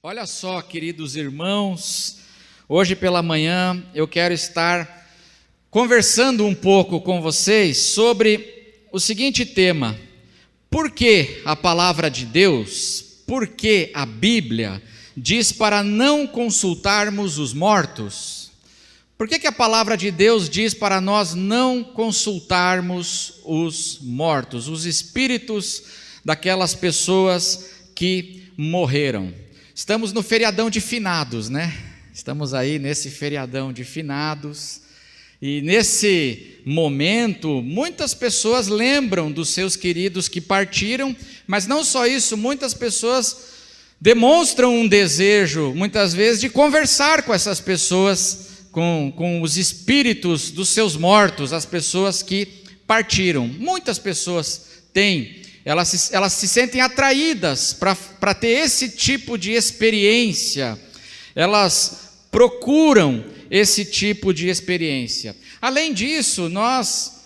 Olha só, queridos irmãos, hoje pela manhã eu quero estar conversando um pouco com vocês sobre o seguinte tema: por que a palavra de Deus, por que a Bíblia diz para não consultarmos os mortos? Por que a palavra de Deus diz para nós não consultarmos os mortos, os espíritos daquelas pessoas que morreram? Estamos no feriadão de finados, né? Estamos aí nesse feriadão de finados, e nesse momento, muitas pessoas lembram dos seus queridos que partiram, mas não só isso, muitas pessoas demonstram um desejo, muitas vezes, de conversar com essas pessoas, com os espíritos dos seus mortos, as pessoas que partiram. Muitas pessoas têm. Elas se sentem atraídas para ter esse tipo de experiência, elas procuram esse tipo de experiência. Além disso, nós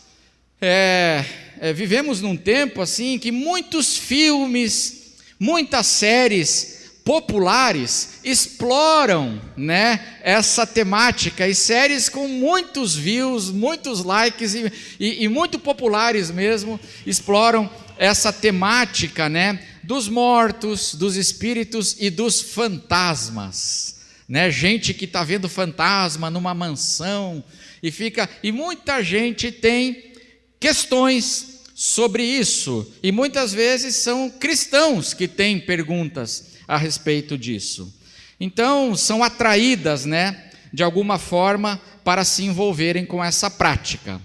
vivemos num tempo assim que muitos filmes, muitas séries populares exploram, né, essa temática, e séries com muitos views, muitos likes e muito populares mesmo, exploram essa temática, né, dos mortos, dos espíritos e dos fantasmas, né? Gente que está vendo fantasma numa mansão e muita gente tem questões sobre isso, e muitas vezes são cristãos que têm perguntas a respeito disso. Então são atraídas, né, de alguma forma para se envolverem com essa prática.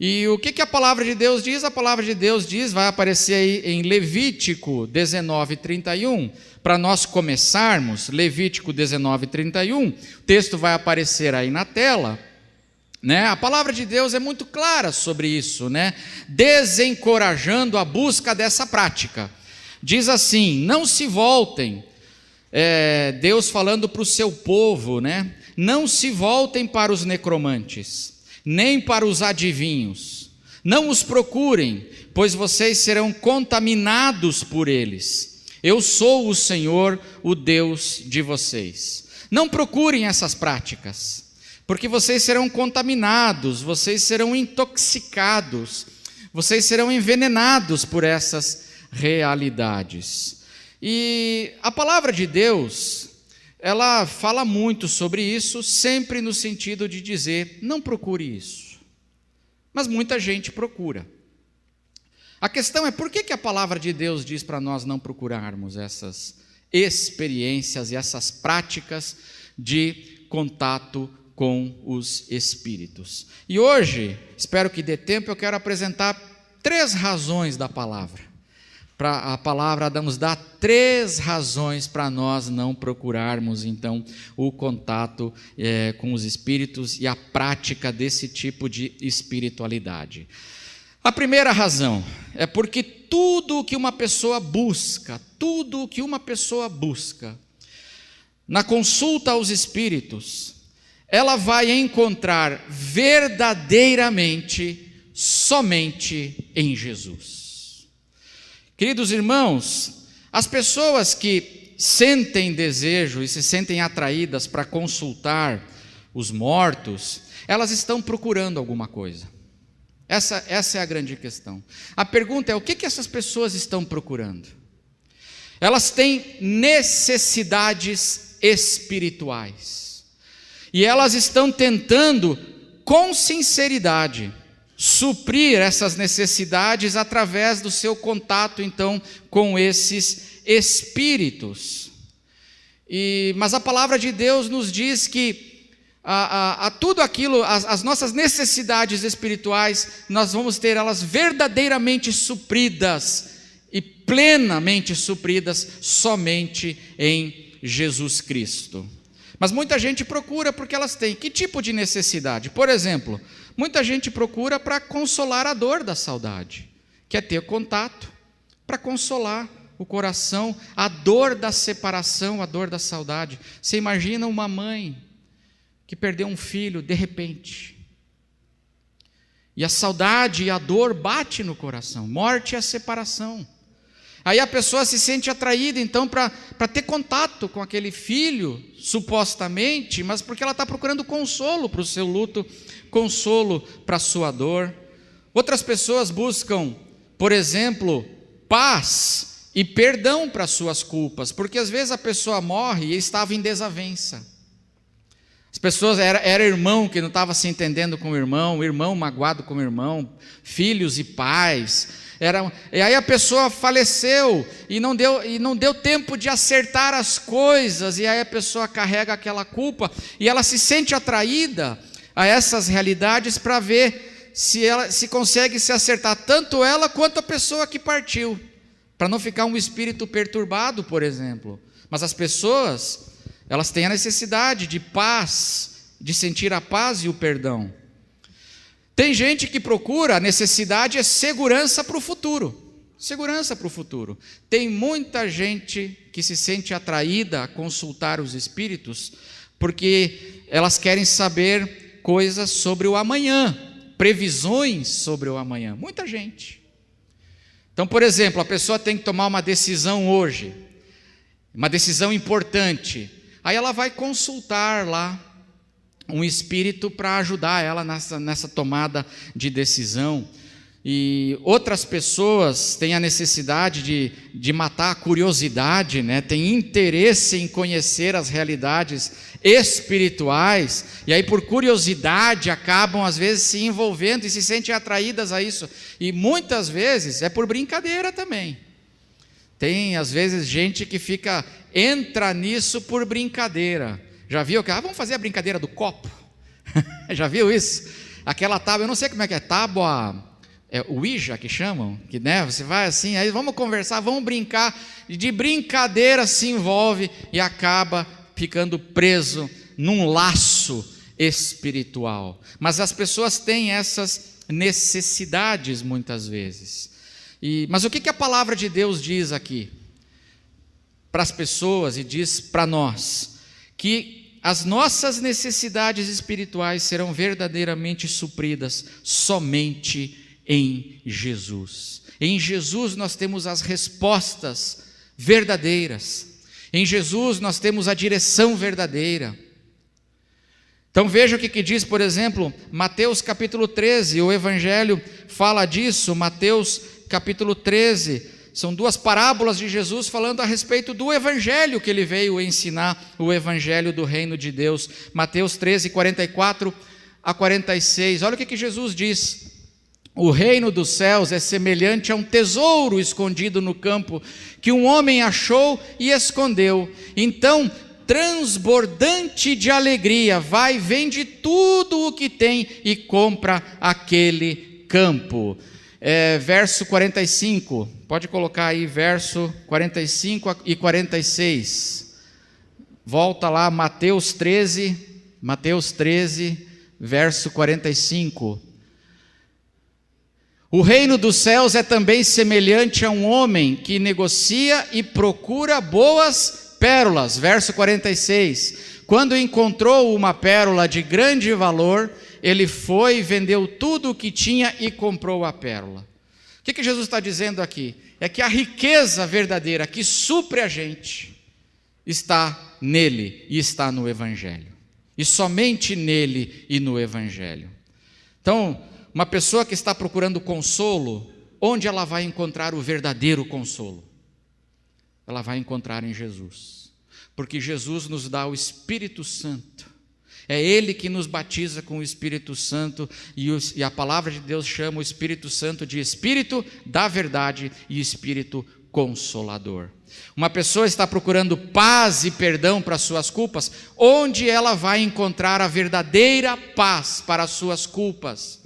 E o que a palavra de Deus diz? A palavra de Deus diz, vai aparecer aí em Levítico 19:31, para nós começarmos, Levítico 19:31, o texto vai aparecer aí na tela, né? A palavra de Deus é muito clara sobre isso, né? Desencorajando a busca dessa prática. Diz assim: não se voltem, Deus falando para o seu povo, né? Não se voltem para os necromantes, nem para os adivinhos, não os procurem, pois vocês serão contaminados por eles. Eu sou o Senhor, o Deus de vocês. Não procurem essas práticas, porque vocês serão contaminados, vocês serão intoxicados, vocês serão envenenados por essas realidades. E a palavra de Deus, ela fala muito sobre isso, sempre no sentido de dizer, não procure isso. Mas muita gente procura. A questão é, por que a palavra de Deus diz para nós não procurarmos essas experiências e essas práticas de contato com os espíritos? E hoje, espero que dê tempo, eu quero apresentar 3 razões da palavra. A palavra nos dá 3 razões para nós não procurarmos, então, o contato com os espíritos e a prática desse tipo de espiritualidade. A primeira razão é porque tudo o que uma pessoa busca, na consulta aos espíritos, ela vai encontrar verdadeiramente somente em Jesus. Queridos irmãos, as pessoas que sentem desejo e se sentem atraídas para consultar os mortos, elas estão procurando alguma coisa. Essa é a grande questão. A pergunta é, o que essas pessoas estão procurando? Elas têm necessidades espirituais, e elas estão tentando, com sinceridade, suprir essas necessidades através do seu contato, então, com esses espíritos. Mas a palavra de Deus nos diz que tudo aquilo, as nossas necessidades espirituais, nós vamos ter elas verdadeiramente supridas e plenamente supridas somente em Jesus Cristo. Mas muita gente procura porque elas têm que tipo de necessidade? Por exemplo, muita gente procura para consolar a dor da saudade, quer ter contato para consolar o coração, a dor da separação, a dor da saudade. Você imagina uma mãe que perdeu um filho de repente, e a saudade e a dor bate no coração, morte e a separação. Aí a pessoa se sente atraída, então, para ter contato com aquele filho, supostamente, mas porque ela está procurando consolo para o seu luto, consolo para a sua dor. Outras pessoas buscam, por exemplo, paz e perdão para as suas culpas, porque às vezes a pessoa morre e estava em desavença. As pessoas, era irmão que não estava se entendendo com o irmão magoado com o irmão, filhos e pais. E aí a pessoa faleceu e não deu tempo de acertar as coisas, e aí a pessoa carrega aquela culpa e ela se sente atraída a essas realidades para ver se consegue se acertar, tanto ela quanto a pessoa que partiu, para não ficar um espírito perturbado, por exemplo. Mas as pessoas, elas têm a necessidade de paz, de sentir a paz e o perdão. Tem gente que procura, a necessidade é segurança para o futuro. Segurança para o futuro. Tem muita gente que se sente atraída a consultar os espíritos, porque elas querem saber coisas sobre o amanhã, previsões sobre o amanhã. Muita gente. Então, por exemplo, a pessoa tem que tomar uma decisão hoje, uma decisão importante. Aí ela vai consultar lá um espírito para ajudar ela nessa tomada de decisão. E outras pessoas têm a necessidade de matar a curiosidade, né? Tem interesse em conhecer as realidades espirituais, e aí por curiosidade acabam às vezes se envolvendo e se sentem atraídas a isso, e muitas vezes é por brincadeira também. Tem às vezes gente que entra nisso por brincadeira. Já viu que vamos fazer a brincadeira do copo? Já viu isso? Aquela tábua, eu não sei como é que é, tábua, Ouija que chamam, que, né, você vai assim, aí vamos conversar, vamos brincar, e de brincadeira se envolve e acaba ficando preso num laço espiritual. Mas as pessoas têm essas necessidades muitas vezes. Mas o que a palavra de Deus diz aqui para as pessoas e diz para nós? Que as nossas necessidades espirituais serão verdadeiramente supridas somente em Jesus. Em Jesus nós temos as respostas verdadeiras. Em Jesus nós temos a direção verdadeira. Então veja o que diz, por exemplo, Mateus capítulo 13, o Evangelho fala disso, Mateus capítulo 13, são duas parábolas de Jesus falando a respeito do Evangelho que ele veio ensinar, o Evangelho do Reino de Deus. Mateus 13, 44 a 46, olha o que Jesus diz: o reino dos céus é semelhante a um tesouro escondido no campo, que um homem achou e escondeu. Então, transbordante de alegria, vai, vende tudo o que tem e compra aquele campo. Verso 45, pode colocar aí verso 45 e 46, volta lá, Mateus 13, verso 45. O reino dos céus é também semelhante a um homem que negocia e procura boas pérolas, verso 46, quando encontrou uma pérola de grande valor, ele foi, vendeu tudo o que tinha e comprou a pérola. O que Jesus está dizendo aqui? É que a riqueza verdadeira que supre a gente está nele e está no Evangelho. E somente nele e no Evangelho. Então, uma pessoa que está procurando consolo, onde ela vai encontrar o verdadeiro consolo? Ela vai encontrar em Jesus. Porque Jesus nos dá o Espírito Santo. É Ele que nos batiza com o Espírito Santo, e a palavra de Deus chama o Espírito Santo de Espírito da verdade e Espírito Consolador. Uma pessoa está procurando paz e perdão para suas culpas, onde ela vai encontrar a verdadeira paz para as suas culpas?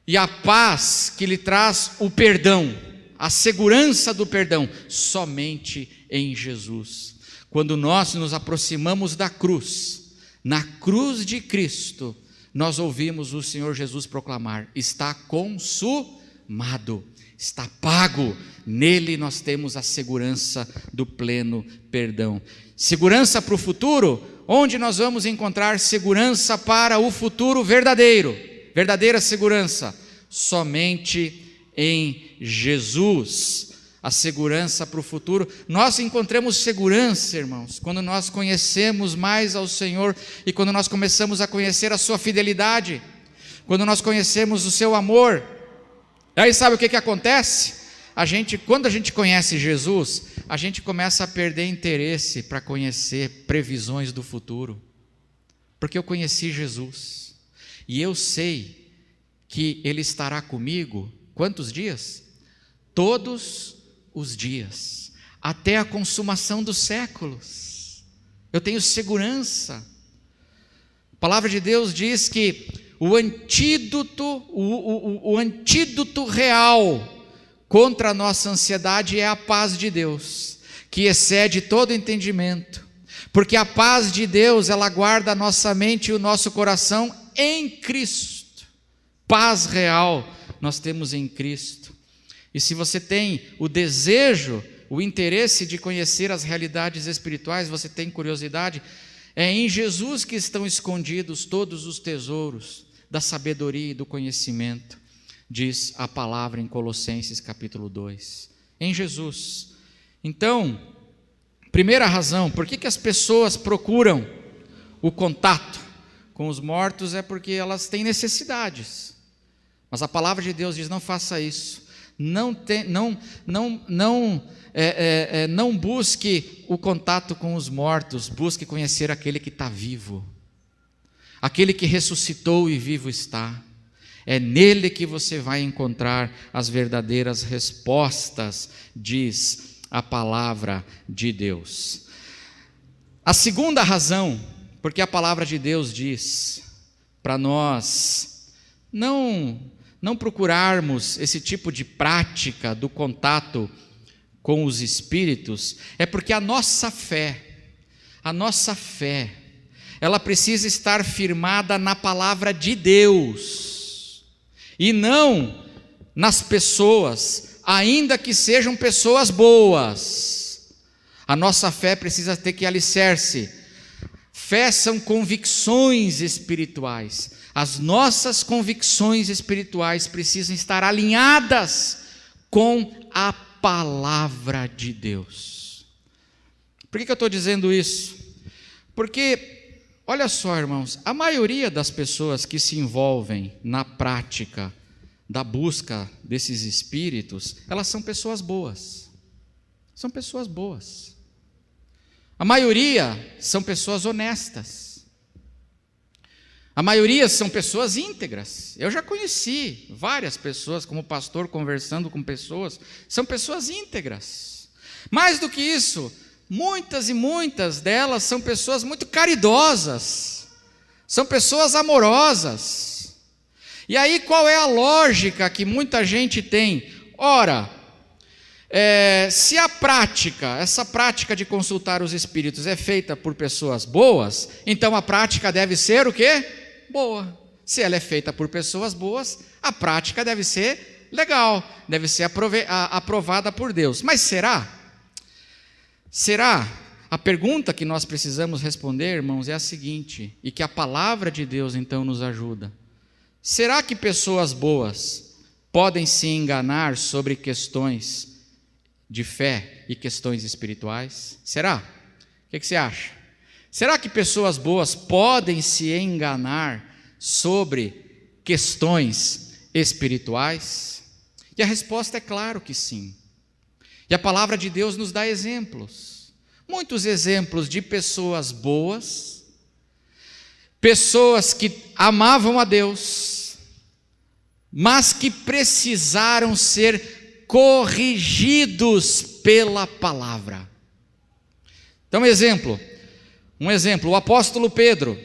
E a paz que lhe traz o perdão, a segurança do perdão, somente em Jesus. Quando nós nos aproximamos da cruz, na cruz de Cristo, nós ouvimos o Senhor Jesus proclamar: está consumado, está pago. Nele nós temos a segurança do pleno perdão. Segurança para o futuro, onde nós vamos encontrar segurança para o futuro verdadeiro, verdadeira segurança, somente em Jesus. a segurança para o futuro. Nós encontramos segurança, irmãos, quando nós conhecemos mais ao Senhor e quando nós começamos a conhecer a sua fidelidade, quando nós conhecemos o seu amor. Aí sabe o que acontece? Quando a gente conhece Jesus, a gente começa a perder interesse para conhecer previsões do futuro, porque eu conheci Jesus, e eu sei que Ele estará comigo, quantos dias? Todos os dias, até a consumação dos séculos. Eu tenho segurança. A palavra de Deus diz que o antídoto real contra a nossa ansiedade é a paz de Deus, que excede todo entendimento, porque a paz de Deus, ela guarda a nossa mente e o nosso coração em Cristo. Paz real nós temos em Cristo. E se você tem o desejo, o interesse de conhecer as realidades espirituais, você tem curiosidade, é em Jesus que estão escondidos todos os tesouros da sabedoria e do conhecimento, diz a palavra em Colossenses capítulo 2, em Jesus. Então, primeira razão, por que as pessoas procuram o contato com os mortos é porque elas têm necessidades, mas a palavra de Deus diz, não faça isso, não busque o contato com os mortos, busque conhecer aquele que está vivo, aquele que ressuscitou e vivo está. É nele que você vai encontrar as verdadeiras respostas, diz a palavra de Deus. A segunda razão, porque a palavra de Deus diz para nós não procurarmos esse tipo de prática do contato com os espíritos, é porque a nossa fé, ela precisa estar firmada na palavra de Deus, e não nas pessoas, ainda que sejam pessoas boas. A nossa fé precisa ter que alicerce. Fé são convicções espirituais. As nossas convicções espirituais precisam estar alinhadas com a palavra de Deus. Por que eu estou dizendo isso? Porque, olha só, irmãos, a maioria das pessoas que se envolvem na prática da busca desses espíritos, elas são pessoas boas. São pessoas boas. A maioria são pessoas honestas. A maioria são pessoas íntegras. Eu já conheci várias pessoas, como pastor, conversando com pessoas, são pessoas íntegras. Mais do que isso, muitas e muitas delas são pessoas muito caridosas, são pessoas amorosas. E aí qual é a lógica que muita gente tem? Ora, se essa prática de consultar os espíritos é feita por pessoas boas, então a prática deve ser o quê? Boa. Se ela é feita por pessoas boas, a prática deve ser legal, deve ser aprovada por Deus. Mas será? Será? A pergunta que nós precisamos responder, irmãos, é a seguinte, e que a palavra de Deus então nos ajuda. Será que pessoas boas podem se enganar sobre questões de fé e questões espirituais? Será? O que você acha? Será que pessoas boas podem se enganar sobre questões espirituais? E a resposta é claro que sim. E a palavra de Deus nos dá exemplos. Muitos exemplos de pessoas boas, pessoas que amavam a Deus, mas que precisaram ser corrigidos pela palavra. Então, um exemplo, o apóstolo Pedro,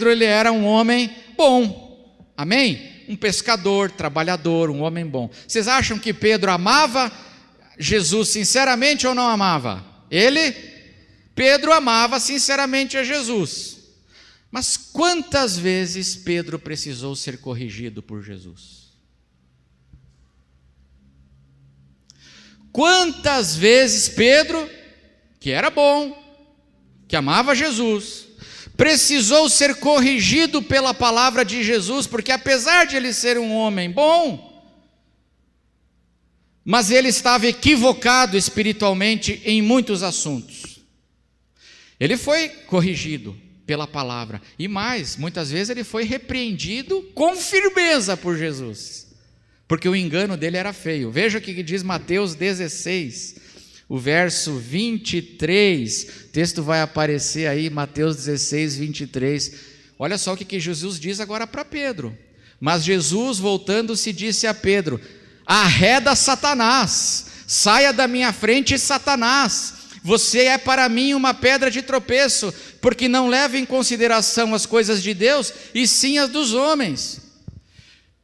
ele era um homem bom, amém? Um pescador, trabalhador, um homem bom. Vocês acham que Pedro amava Jesus sinceramente ou não amava? Pedro amava sinceramente a Jesus. Mas quantas vezes Pedro precisou ser corrigido por Jesus? Quantas vezes Pedro, que era bom, que amava Jesus, precisou ser corrigido pela palavra de Jesus, porque apesar de ele ser um homem bom, mas ele estava equivocado espiritualmente em muitos assuntos. Ele foi corrigido pela palavra, e mais, muitas vezes ele foi repreendido com firmeza por Jesus, porque o engano dele era feio. Veja o que diz Mateus 16, o verso 23, o texto vai aparecer aí, Mateus 16, 23, olha só o que Jesus diz agora para Pedro. Mas Jesus, voltando-se, disse a Pedro: arreda Satanás, saia da minha frente, Satanás, você é para mim uma pedra de tropeço, porque não leva em consideração as coisas de Deus, e sim as dos homens.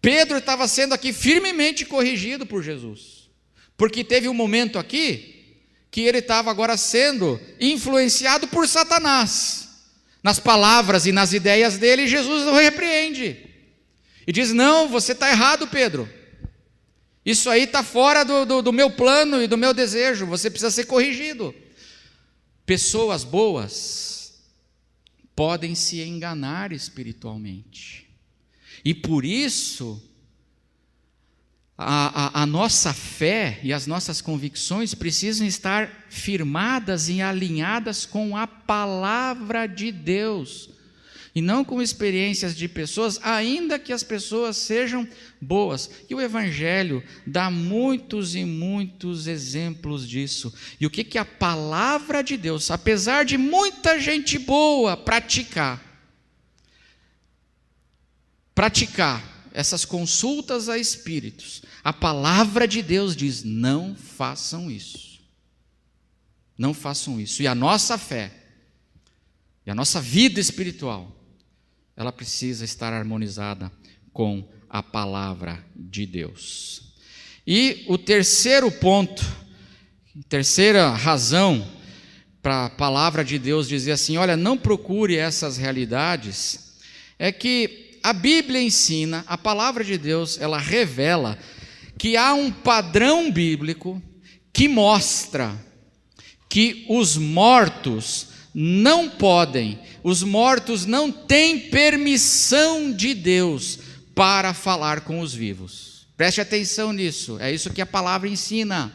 Pedro estava sendo aqui firmemente corrigido por Jesus, porque teve um momento aqui, que ele estava agora sendo influenciado por Satanás, nas palavras e nas ideias dele. Jesus o repreende, e diz: não, você está errado, Pedro, isso aí está fora do meu plano e do meu desejo, você precisa ser corrigido. Pessoas boas podem se enganar espiritualmente, e por isso a nossa fé e as nossas convicções precisam estar firmadas e alinhadas com a palavra de Deus, e não com experiências de pessoas, ainda que as pessoas sejam boas. E o Evangelho dá muitos e muitos exemplos disso. E o que a palavra de Deus, apesar de muita gente boa praticar essas consultas a espíritos, a palavra de Deus diz: não façam isso. Não façam isso. E a nossa fé, e a nossa vida espiritual, ela precisa estar harmonizada com a palavra de Deus. E o terceiro ponto, terceira razão para a palavra de Deus dizer assim: olha, não procure essas realidades, é que a Bíblia ensina, a palavra de Deus, ela revela que há um padrão bíblico que mostra que os mortos não podem, os mortos não têm permissão de Deus para falar com os vivos. Preste atenção nisso, é isso que a palavra ensina.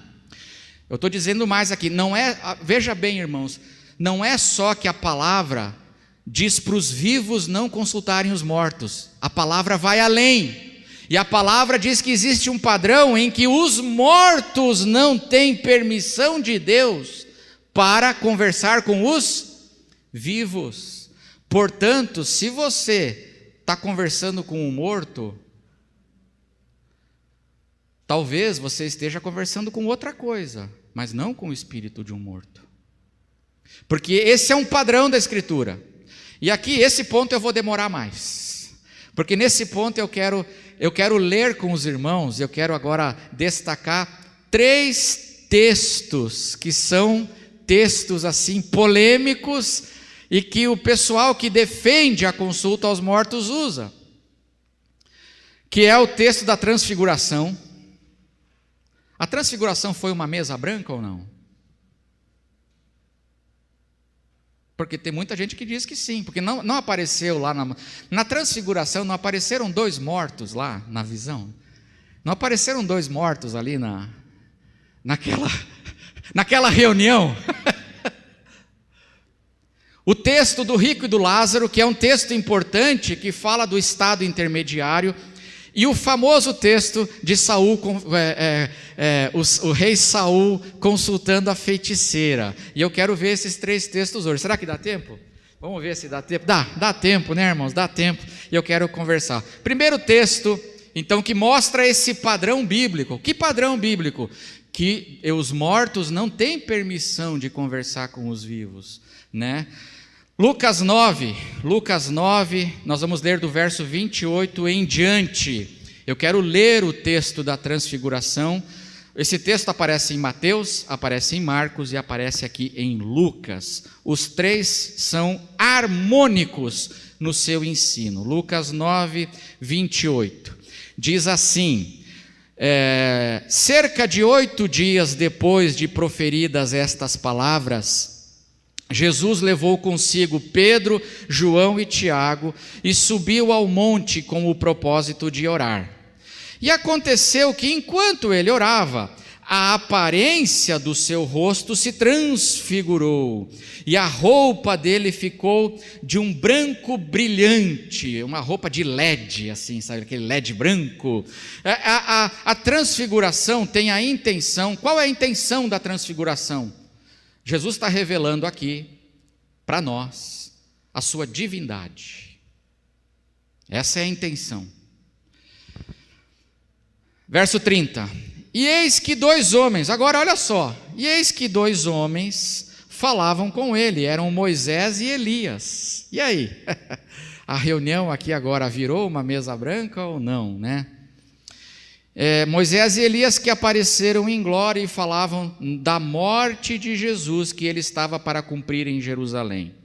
Eu estou dizendo mais aqui, não é, veja bem, irmãos, não é só que a palavra diz para os vivos não consultarem os mortos, a palavra vai além, e a palavra diz que existe um padrão em que os mortos não têm permissão de Deus para conversar com os vivos. Portanto, se você está conversando com um morto, talvez você esteja conversando com outra coisa, mas não com o espírito de um morto, porque esse é um padrão da Escritura. E aqui, esse ponto eu vou demorar mais, porque nesse ponto eu quero ler com os irmãos, eu quero agora destacar 3 textos que são textos assim polêmicos e que o pessoal que defende a consulta aos mortos usa, que é o texto da transfiguração. A transfiguração foi uma mesa branca ou não? Porque tem muita gente que diz que sim, porque não apareceu lá na transfiguração, não apareceram 2 mortos lá na visão, não apareceram 2 mortos ali naquela reunião. O texto do rico e do Lázaro, que é um texto importante, que fala do estado intermediário, e o famoso texto de Saul, o rei Saul consultando a feiticeira. E eu quero ver esses 3 textos hoje. Será que dá tempo? Vamos ver se dá tempo. Dá tempo, né, irmãos? Dá tempo. E eu quero conversar. Primeiro texto, então, que mostra esse padrão bíblico. Que padrão bíblico? Que os mortos não têm permissão de conversar com os vivos, né? Lucas 9, nós vamos ler do verso 28 em diante. Eu quero ler o texto da transfiguração. Esse texto aparece em Mateus, aparece em Marcos e aparece aqui em Lucas. Os 3 são harmônicos no seu ensino. Lucas 9, 28. Diz assim: cerca de 8 dias depois de proferidas estas palavras, Jesus levou consigo Pedro, João e Tiago e subiu ao monte com o propósito de orar. E aconteceu que, enquanto ele orava, a aparência do seu rosto se transfigurou, e a roupa dele ficou de um branco brilhante, uma roupa de LED, assim, sabe, aquele LED branco. A transfiguração tem a intenção. Qual é a intenção da transfiguração? Jesus está revelando aqui para nós a sua divindade. Essa é a intenção. Verso 30. E eis que 2 homens, agora olha só, e eis que 2 homens falavam com ele, eram Moisés e Elias. E aí? A reunião aqui agora virou uma mesa branca ou não, né? Moisés e Elias que apareceram em glória e falavam da morte de Jesus que ele estava para cumprir em Jerusalém.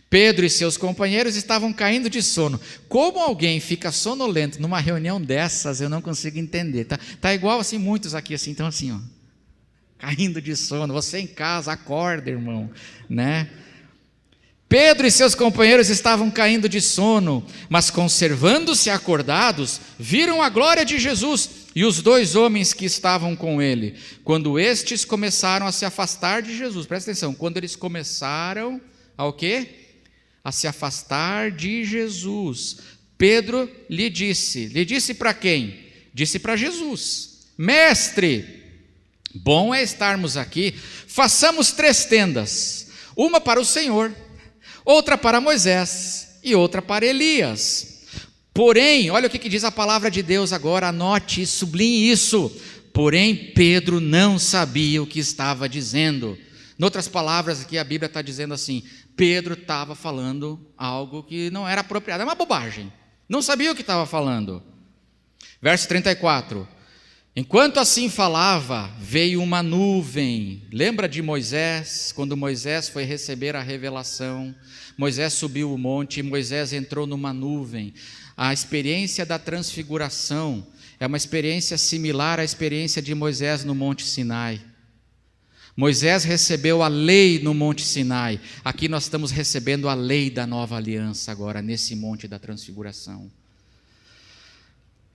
Pedro e seus companheiros estavam caindo de sono. Como alguém fica sonolento numa reunião dessas, eu não consigo entender. Tá igual assim, muitos aqui assim, então assim, ó, caindo de sono. Você em casa, acorda, irmão, né? Pedro e seus companheiros estavam caindo de sono, mas conservando-se acordados, viram a glória de Jesus e os 2 homens que estavam com ele. Quando estes começaram a se afastar de Jesus, presta atenção, quando eles começaram a o quê? A se afastar de Jesus, Pedro lhe disse para quem? Disse para Jesus: Mestre, bom é estarmos aqui, façamos 3 tendas, uma para o Senhor, outra para Moisés e outra para Elias. Porém, olha o que diz a palavra de Deus agora, anote, sublinhe isso. Porém, Pedro não sabia o que estava dizendo. Em outras palavras, aqui a Bíblia está dizendo assim: Pedro estava falando algo que não era apropriado, é uma bobagem, não sabia o que estava falando. Verso 34, enquanto assim falava, veio uma nuvem. Lembra de Moisés, quando Moisés foi receber a revelação? Moisés subiu o monte e Moisés entrou numa nuvem. A experiência da transfiguração é uma experiência similar à experiência de Moisés no Monte Sinai. Moisés recebeu a lei no Monte Sinai. Aqui nós estamos recebendo a lei da nova aliança agora, nesse monte da transfiguração.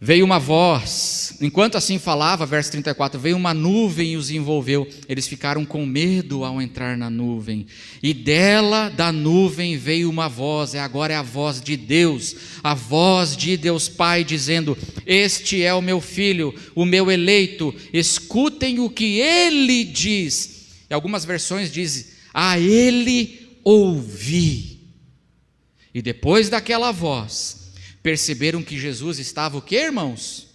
Veio uma voz, enquanto assim falava, verso 34, veio uma nuvem e os envolveu. Eles ficaram com medo ao entrar na nuvem. E da nuvem, veio uma voz, agora é a voz de Deus, a voz de Deus Pai, dizendo: Este é o meu filho, o meu eleito, escutem o que ele diz. E algumas versões dizem: a ele ouvi. E depois daquela voz, perceberam que Jesus estava o quê, irmãos?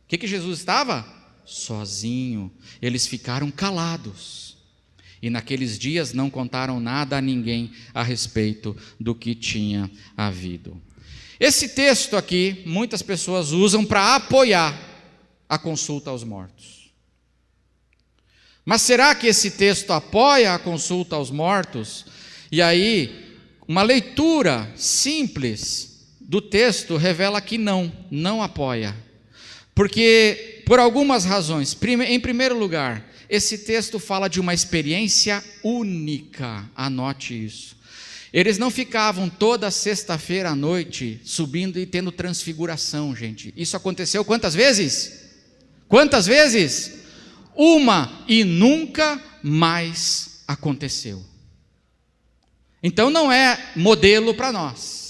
O que Jesus estava? Sozinho. Eles ficaram calados. E naqueles dias não contaram nada a ninguém a respeito do que tinha havido. Esse texto aqui, muitas pessoas usam para apoiar a consulta aos mortos. Mas será que esse texto apoia a consulta aos mortos? E aí, uma leitura simples do texto revela que não apoia. Porque, por algumas razões. Em primeiro lugar, esse texto fala de uma experiência única, anote isso. Eles não ficavam toda sexta-feira à noite subindo e tendo transfiguração, gente. Isso aconteceu quantas vezes? Quantas vezes? Uma, e nunca mais aconteceu. Então não é modelo para nós.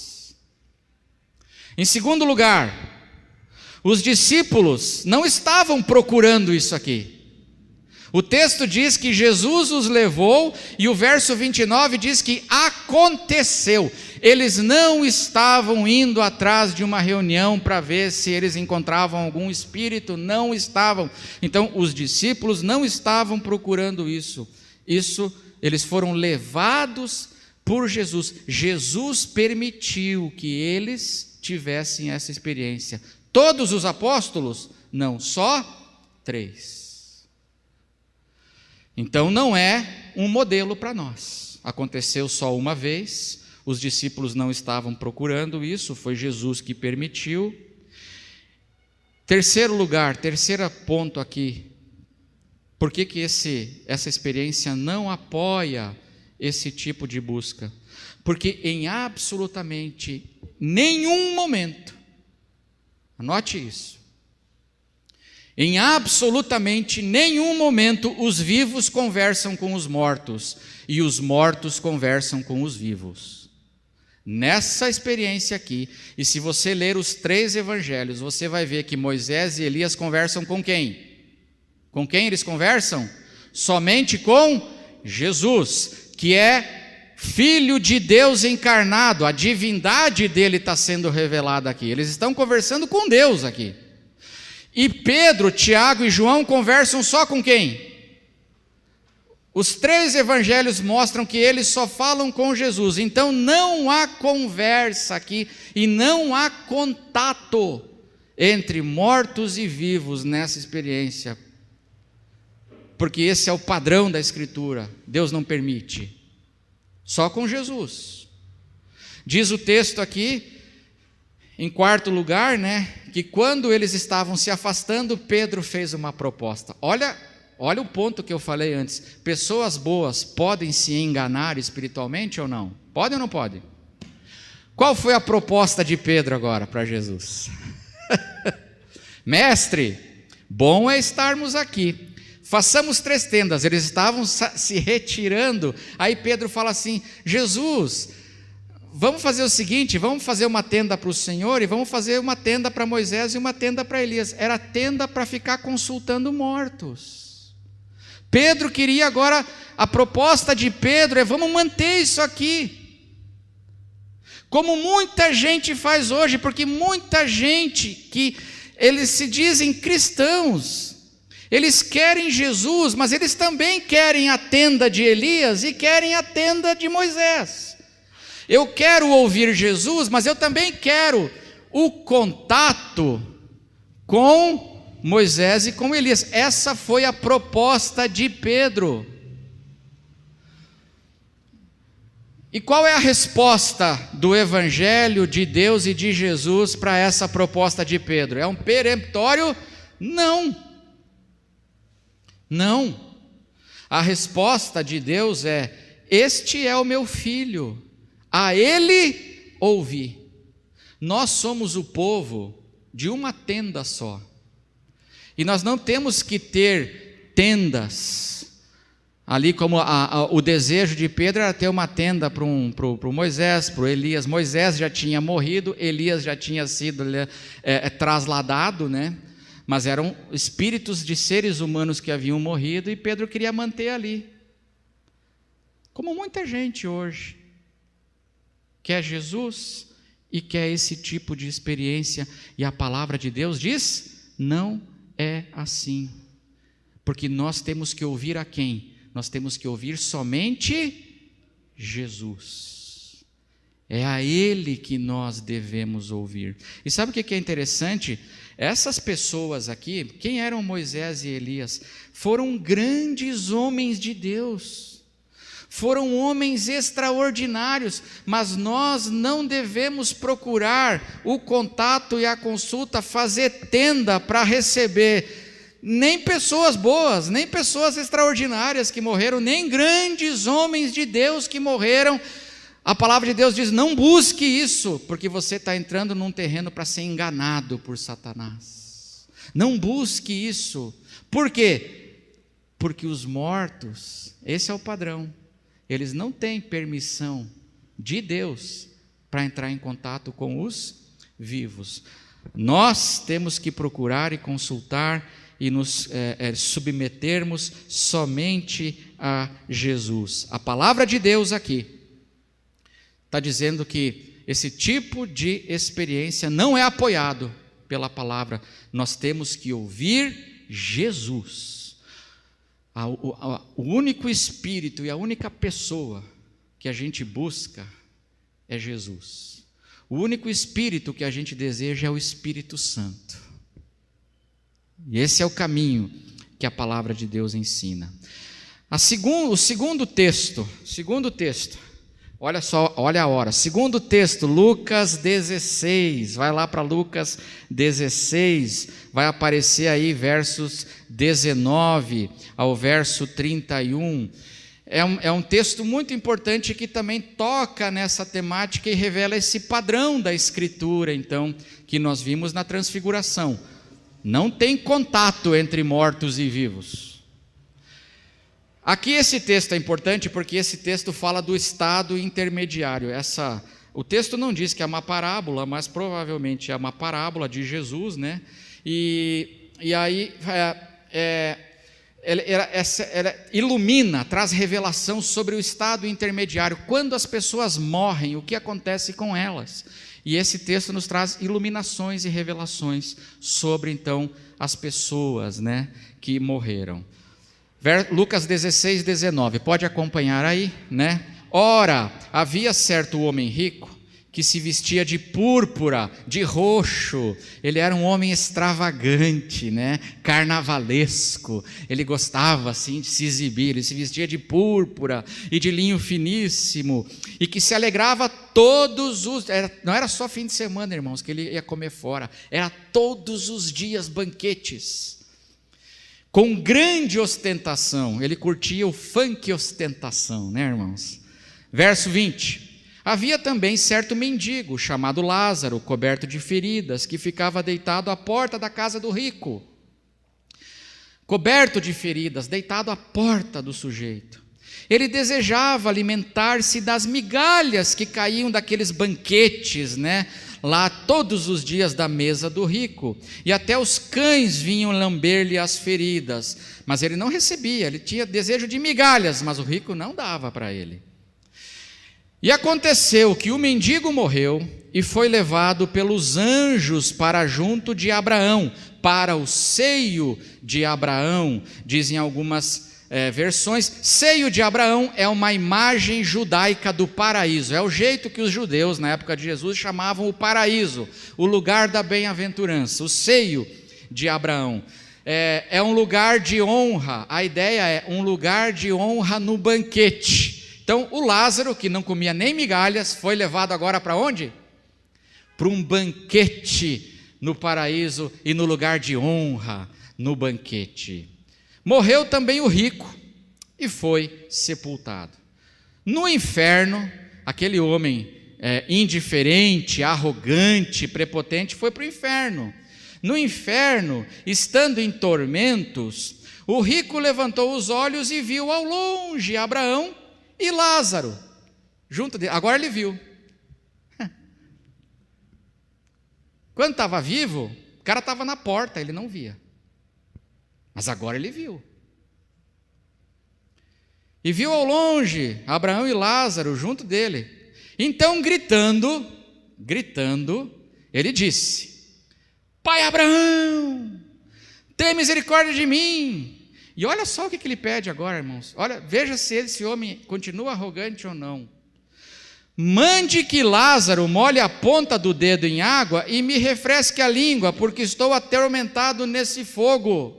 Em segundo lugar, os discípulos não estavam procurando isso aqui. O texto diz que Jesus os levou e o verso 29 diz que aconteceu. Eles não estavam indo atrás de uma reunião para ver se eles encontravam algum espírito, não estavam. Então, os discípulos não estavam procurando isso. Eles foram levados por Jesus. Jesus permitiu que eles tivessem essa experiência. Todos os apóstolos? Não, só 3. Então não é um modelo para nós. Aconteceu só uma vez, os discípulos não estavam procurando isso, foi Jesus que permitiu. Terceiro ponto aqui. Por que essa experiência não apoia esse tipo de busca? Porque em absolutamente nenhum momento, anote isso, Em absolutamente nenhum momento os vivos conversam com os mortos e os mortos conversam com os vivos. Nessa experiência aqui, e se você ler os 3 evangelhos, você vai ver que Moisés e Elias conversam com quem? Com quem eles conversam? Somente com Jesus, que é Filho de Deus encarnado. A divindade dele está sendo revelada aqui. Eles estão conversando com Deus aqui. E Pedro, Tiago e João conversam só com quem? Os 3 evangelhos mostram que eles só falam com Jesus. Então não há conversa aqui e não há contato entre mortos e vivos nessa experiência. Porque esse é o padrão da Escritura. Deus não permite. Só com Jesus. Diz o texto aqui, em 4º lugar, que quando eles estavam se afastando, Pedro fez uma proposta. Olha o ponto que eu falei antes. Pessoas boas podem se enganar espiritualmente ou não? Podem ou não podem? Qual foi a proposta de Pedro agora para Jesus? Mestre, bom é estarmos aqui. Façamos 3 tendas. Eles estavam se retirando. Aí Pedro fala assim: Jesus, vamos fazer o seguinte, vamos fazer uma tenda para o Senhor e vamos fazer uma tenda para Moisés e uma tenda para Elias. Era tenda para ficar consultando mortos. Pedro queria agora, a proposta de Pedro é: vamos manter isso aqui. Como muita gente faz hoje, porque muita gente que eles se dizem cristãos, eles querem Jesus, mas eles também querem a tenda de Elias e querem a tenda de Moisés. Eu quero ouvir Jesus, mas eu também quero o contato com Moisés e com Elias. Essa foi a proposta de Pedro. E qual é a resposta do Evangelho de Deus e de Jesus para essa proposta de Pedro? É um peremptório não. Não. A resposta de Deus é: este é o meu filho, a ele ouvi. Nós somos o povo de uma tenda só. E nós não temos que ter tendas. Ali como o desejo de Pedro era ter uma tenda para o Moisés, para o Elias. Moisés já tinha morrido, Elias já tinha sido trasladado, mas eram espíritos de seres humanos que haviam morrido e Pedro queria manter ali. Como muita gente hoje quer Jesus e quer esse tipo de experiência, e a palavra de Deus diz: não é assim, porque nós temos que ouvir a quem? Nós temos que ouvir somente Jesus. É a Ele que nós devemos ouvir. E sabe o que é interessante? Essas pessoas aqui, quem eram Moisés e Elias? Foram grandes homens de Deus, foram homens extraordinários, mas nós não devemos procurar o contato e a consulta, fazer tenda para receber nem pessoas boas, nem pessoas extraordinárias que morreram, nem grandes homens de Deus que morreram. A palavra de Deus diz: não busque isso, porque você está entrando num terreno para ser enganado por Satanás. Não busque isso. Por quê? Porque os mortos, esse é o padrão, eles não têm permissão de Deus para entrar em contato com os vivos. Nós temos que procurar e consultar e nos submetermos somente a Jesus. A palavra de Deus aqui está dizendo que esse tipo de experiência não é apoiado pela palavra. Nós temos que ouvir Jesus. O único espírito e a única pessoa que a gente busca é Jesus. O único espírito que a gente deseja é o Espírito Santo. E esse é o caminho que a palavra de Deus ensina. O segundo texto, olha só, olha a hora. Segundo texto, Lucas 16. Vai lá para Lucas 16. Vai aparecer aí versos 19 ao verso 31. É um texto muito importante que também toca nessa temática e revela esse padrão da Escritura, então, que nós vimos na transfiguração. Não tem contato entre mortos e vivos. Aqui esse texto é importante porque esse texto fala do estado intermediário. O texto não diz que é uma parábola, mas provavelmente é uma parábola de Jesus, né? E aí ela ilumina, traz revelação sobre o estado intermediário. Quando as pessoas morrem, o que acontece com elas? E esse texto nos traz iluminações e revelações sobre, então, as pessoas, né, que morreram. Lucas 16, 19, pode acompanhar aí, né? Ora, havia certo homem rico, que se vestia de púrpura, de roxo. Ele era um homem extravagante, né? Carnavalesco. Ele gostava assim de se exibir. Ele se vestia de púrpura e de linho finíssimo, e que se alegrava todos os... não era só fim de semana, irmãos, que ele ia comer fora. Era todos os dias banquetes. Com grande ostentação. Ele curtia o funk ostentação, né, irmãos? Verso 20. Havia também certo mendigo, chamado Lázaro, coberto de feridas, que ficava deitado à porta da casa do rico. Coberto de feridas, deitado à porta do sujeito. Ele desejava alimentar-se das migalhas que caíam daqueles banquetes, né? Lá todos os dias da mesa do rico. E até os cães vinham lamber-lhe as feridas. Mas ele não recebia, ele tinha desejo de migalhas, mas o rico não dava para ele. E aconteceu que o mendigo morreu e foi levado pelos anjos para junto de Abraão, para o seio de Abraão, dizem algumas versões. Seio de Abraão é uma imagem judaica do paraíso, é o jeito que os judeus na época de Jesus chamavam o paraíso, o lugar da bem-aventurança. O seio de Abraão é um lugar de honra, a ideia é um lugar de honra no banquete. Então, o Lázaro, que não comia nem migalhas, foi levado agora para onde? Para um banquete no paraíso e no lugar de honra no banquete. Morreu também o rico e foi sepultado. No inferno, aquele homem indiferente, arrogante, prepotente, foi para o inferno. No inferno, estando em tormentos, o rico levantou os olhos e viu ao longe Abraão e Lázaro, junto dele. Agora ele viu. Quando estava vivo, o cara estava na porta, ele não via. Mas agora ele viu. E viu ao longe Abraão e Lázaro junto dele. Então, gritando, ele disse: Pai Abraão, tem misericórdia de mim. E olha só o que ele pede agora, irmãos. Olha, veja se esse homem continua arrogante ou não. Mande que Lázaro molhe a ponta do dedo em água e me refresque a língua, porque estou atormentado nesse fogo.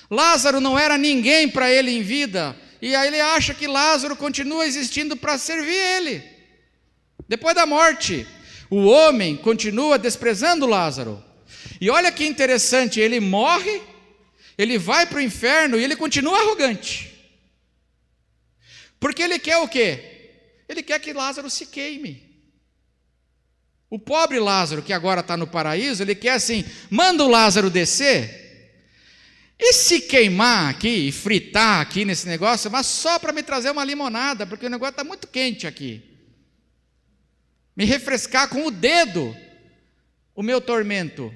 Lázaro não era ninguém para ele em vida, e aí ele acha que Lázaro continua existindo para servir ele. Depois da morte, o homem continua desprezando Lázaro. E olha que interessante, ele morre, ele vai para o inferno e ele continua arrogante. Porque ele quer o quê? Ele quer que Lázaro se queime. O pobre Lázaro, que agora está no paraíso, ele quer assim: manda o Lázaro descer e se queimar aqui, e fritar aqui nesse negócio, mas só para me trazer uma limonada, porque o negócio está muito quente aqui. Me refrescar com o dedo o meu tormento.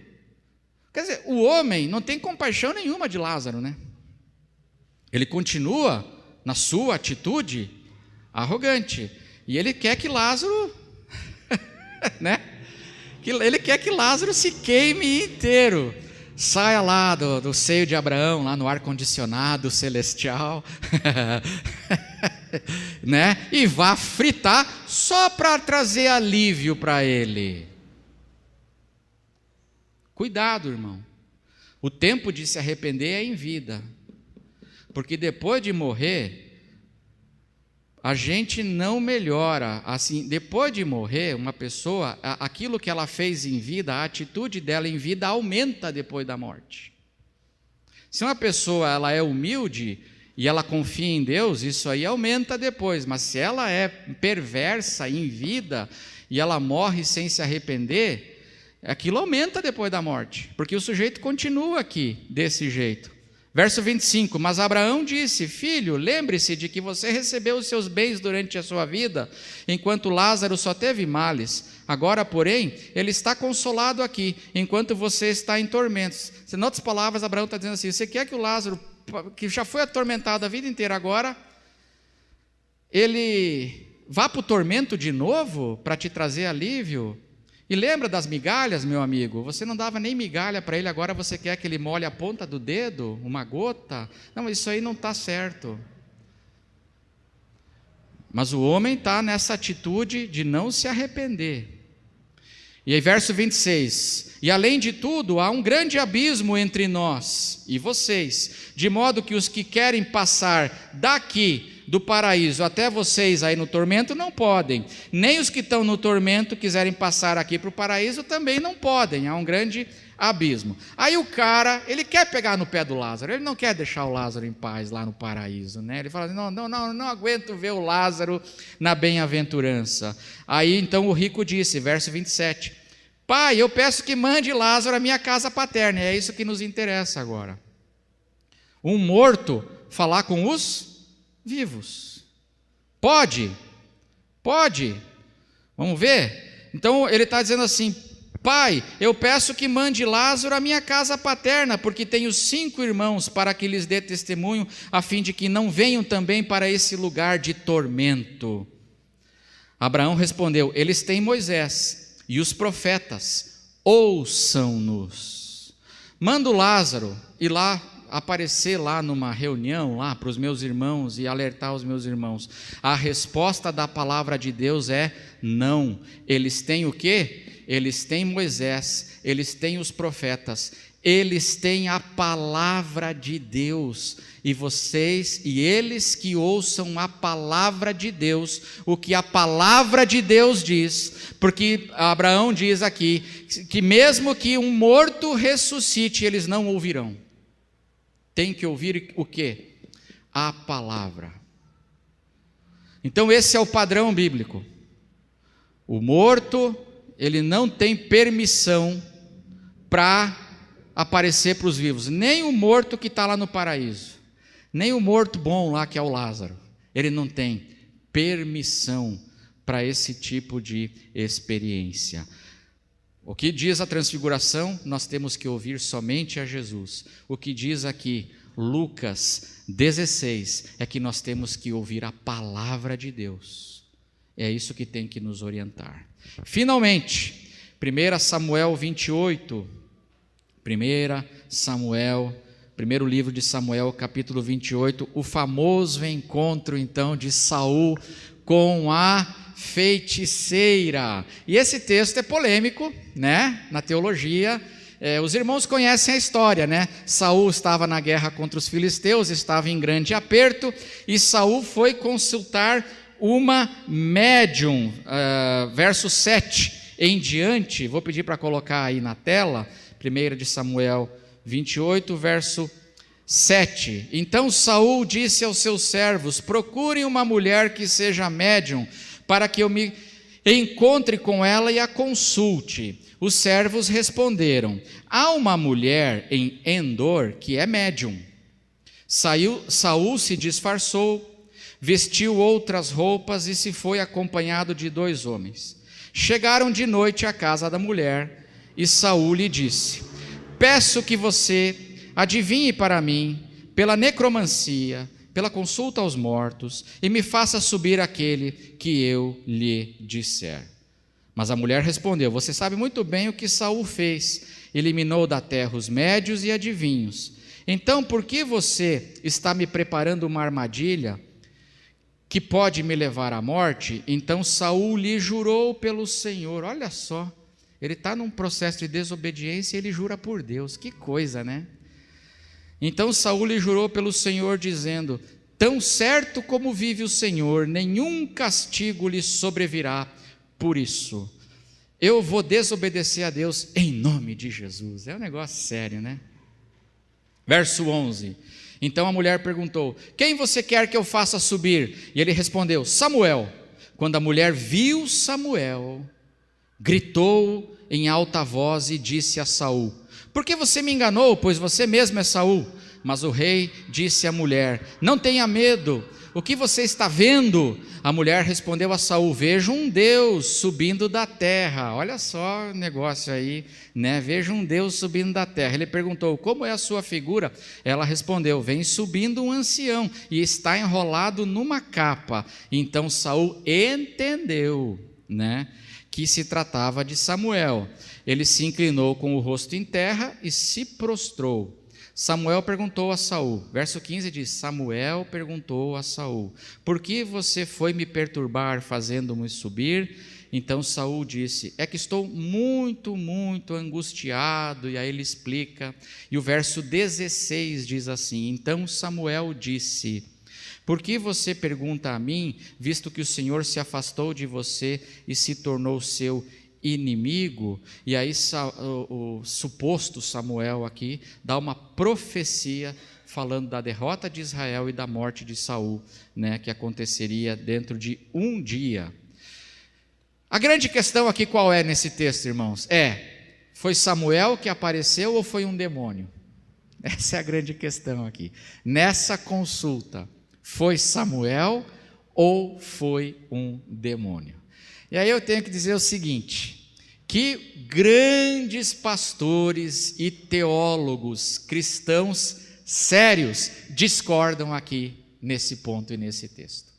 Quer dizer, o homem não tem compaixão nenhuma de Lázaro, né? Ele continua na sua atitude arrogante. E ele quer que Lázaro, né? Ele quer que Lázaro se queime inteiro. Saia lá do seio de Abraão, lá no ar-condicionado celestial, né? E vá fritar só para trazer alívio para ele. Cuidado, irmão. O tempo de se arrepender é em vida. Porque depois de morrer, a gente não melhora. Assim, depois de morrer, uma pessoa, aquilo que ela fez em vida, a atitude dela em vida aumenta depois da morte. Se uma pessoa ela é humilde e ela confia em Deus, isso aí aumenta depois. Mas se ela é perversa em vida e ela morre sem se arrepender, aquilo aumenta depois da morte, porque o sujeito continua aqui, desse jeito. Verso 25, mas Abraão disse: filho, lembre-se de que você recebeu os seus bens durante a sua vida, enquanto Lázaro só teve males. Agora, porém, ele está consolado aqui, enquanto você está em tormentos. Em outras palavras, Abraão está dizendo assim: você quer que o Lázaro, que já foi atormentado a vida inteira, agora ele vá para o tormento de novo para te trazer alívio? E lembra das migalhas, meu amigo? Você não dava nem migalha para ele, agora você quer que ele molhe a ponta do dedo, uma gota? Não, isso aí não está certo. Mas o homem está nessa atitude de não se arrepender. E aí, verso 26, e além de tudo, há um grande abismo entre nós e vocês, de modo que os que querem passar daqui do paraíso até vocês aí no tormento não podem, nem os que estão no tormento quiserem passar aqui para o paraíso também não podem, há um grande abismo. Aí o cara, ele quer pegar no pé do Lázaro, ele não quer deixar o Lázaro em paz lá no paraíso, né? Ele fala: não aguento ver o Lázaro na bem-aventurança. Aí então o rico disse, verso 27, pai, eu peço que mande Lázaro à minha casa paterna. É isso que nos interessa agora. Um morto falar com os vivos. Pode. Vamos ver? Então ele está dizendo assim: pai, eu peço que mande Lázaro à minha casa paterna, porque tenho 5 irmãos, para que lhes dê testemunho, a fim de que não venham também para esse lugar de tormento. Abraão respondeu: eles têm Moisés e os profetas, ouçam-nos. Manda o Lázaro ir lá, aparecer lá numa reunião lá para os meus irmãos e alertar os meus irmãos. A resposta da palavra de Deus é não. Eles têm o quê? Eles têm Moisés, eles têm os profetas, eles têm a palavra de Deus, e vocês e eles que ouçam a palavra de Deus, o que a palavra de Deus diz, porque Abraão diz aqui, que mesmo que um morto ressuscite, eles não ouvirão. Tem que ouvir o quê? A palavra. Então esse é o padrão bíblico. O morto, ele não tem permissão para aparecer para os vivos, nem o morto que está lá no paraíso, nem o morto bom lá que é o Lázaro, ele não tem permissão para esse tipo de experiência. O que diz a transfiguração? Nós temos que ouvir somente a Jesus. O que diz aqui Lucas 16 é que nós temos que ouvir a palavra de Deus. É isso que tem que nos orientar. Finalmente, 1 Samuel 28, primeiro livro de Samuel, capítulo 28, o famoso encontro então de Saul com a feiticeira. E esse texto é polêmico, né? Na teologia, os irmãos conhecem a história, né? Saul estava na guerra contra os filisteus, estava em grande aperto, e Saul foi consultar uma médium, verso 7 em diante, vou pedir para colocar aí na tela, 1 de Samuel 28, verso 7. Então Saul disse aos seus servos: procurem uma mulher que seja médium, para que eu me encontre com ela e a consulte. Os servos responderam: há uma mulher em Endor que é médium. Saul se disfarçou, vestiu outras roupas e se foi acompanhado de 2 homens. Chegaram de noite à casa da mulher e Saul lhe disse: peço que você adivinhe para mim, pela necromancia, pela consulta aos mortos, e me faça subir aquele que eu lhe disser. Mas a mulher respondeu: você sabe muito bem o que Saul fez, eliminou da terra os médios e adivinhos. Então por que você está me preparando uma armadilha que pode me levar à morte? Então Saul lhe jurou pelo Senhor. Olha só, ele está num processo de desobediência e ele jura por Deus. Que coisa, né? Então Saul lhe jurou pelo Senhor, dizendo: tão certo como vive o Senhor, nenhum castigo lhe sobrevirá por isso. Eu vou desobedecer a Deus em nome de Jesus. É um negócio sério, né? Verso 11. Então a mulher perguntou: quem você quer que eu faça subir? E ele respondeu: Samuel. Quando a mulher viu Samuel, gritou em alta voz e disse a Saul: por que você me enganou, pois você mesmo é Saul? Mas o rei disse à mulher: não tenha medo, o que você está vendo? A mulher respondeu a Saul: vejo um Deus subindo da terra. Olha só o negócio aí, né? Vejo um Deus subindo da terra. Ele perguntou: como é a sua figura? Ela respondeu: vem subindo um ancião e está enrolado numa capa. Então Saul entendeu, né, que se tratava de Samuel. Ele se inclinou com o rosto em terra e se prostrou. Samuel perguntou a Saul, verso 15 diz: Samuel perguntou a Saul: por que você foi me perturbar, fazendo-me subir? Então Saul disse: é que estou muito, muito angustiado. E aí ele explica, e o verso 16 diz assim: então Samuel disse: por que você pergunta a mim, visto que o Senhor se afastou de você e se tornou seu inimigo? E aí o suposto Samuel aqui dá uma profecia falando da derrota de Israel e da morte de Saul, né, que aconteceria dentro de um dia. A grande questão aqui qual é nesse texto, irmãos? Foi Samuel que apareceu ou foi um demônio? Essa é a grande questão aqui. Nessa consulta, foi Samuel ou foi um demônio? E aí eu tenho que dizer o seguinte, que grandes pastores e teólogos cristãos sérios discordam aqui nesse ponto e nesse texto.